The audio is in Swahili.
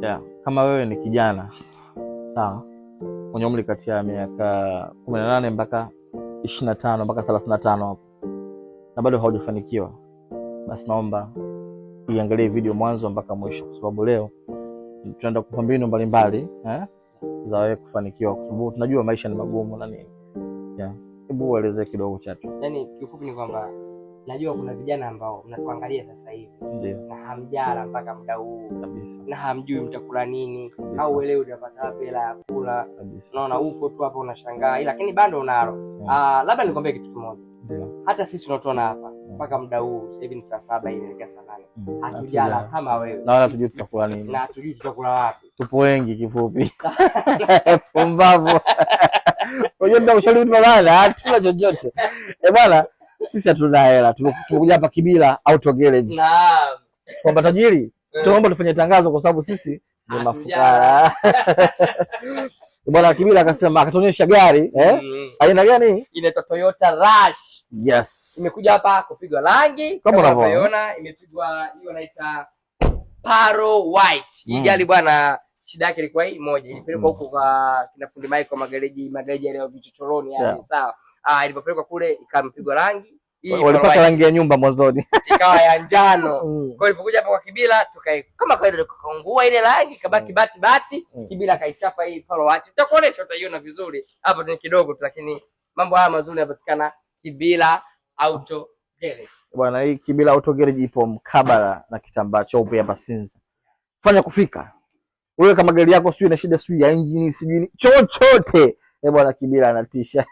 Yeah. Kama wewe ni kijana sawa, mwenye umri kati ya miaka 18 mpaka 25 mpaka 35 hapo, na bado haujafanikiwa, basi naomba iangalie video mwanzo mpaka mwisho, kwa sababu leo tunaenda kupa mbinu mbalimbali za wewe kufanikiwa, kwa sababu tunajua maisha ni magumu na nini. Yeah. Hebu ueleze kidogo Chatu. Yaani kifupi ni kwamba najua kuna vijana ambao mnatuangalia sasa hivi na hamjala mpaka muda huu kabisa, na hamjui mtakula nini kabisa, au leo utapata hela ya kula kabisa. Unaona upo tu hapa unashangaa, lakini bado unalo. Labda nikwambie kitu kimoja. Hata sisi tunatoona hapa mpaka muda huu sasa hivi ni saa 7 inaelekea saa 8. Hatujala kama wewe. Na wala tujui tutakula nini. Na tujui tutakula wapi. Tupo wengi kifupi. Pumbavu. Unajua ndio ushauri tunalala, hatuna chochote. Bwana, sisi hatuna hela. Tumekuja hapa Kibira Auto Garage. Naam. Kwamba tajiri, tunaomba tufanye tangazo kwa sababu sisi ni mafukara. Bwana Kibira akasema, akatuonyesha gari aina gani? Inaitwa Toyota Rush. Yes. Imekuja hapa kupigwa rangi kama unavyoona, imepigwa hiyo inaita Paro White. Hii gari bwana, shida yake ilikuwa hii moja, ilipelekwa huko kwa kina fundi Michael magareji yale ya vichochoroni yani, sawa. Ilipopelekwa kule ikampigwa rangi. Walipata rangi ya nyumba mwanzoni. Ikawa ya njano. Kwa hiyo ilipokuja hapa kwa Kibira tukae kama kawaida tukaungua ile rangi kabaki bati. Kibira kaichapa hii Paro White. Tutakuonesha utaiona vizuri. Hapa ni kidogo tu, lakini mambo haya mazuri yanapatikana Kibira Auto Garage. Bwana, hii Kibira Auto Garage ipo mkabala na kitambaa cheupe hapa Sinza. Fanya kufika. Wewe kama gari yako sio ina shida, sio ya engine, sio chochote. Bwana Kibira anatisha.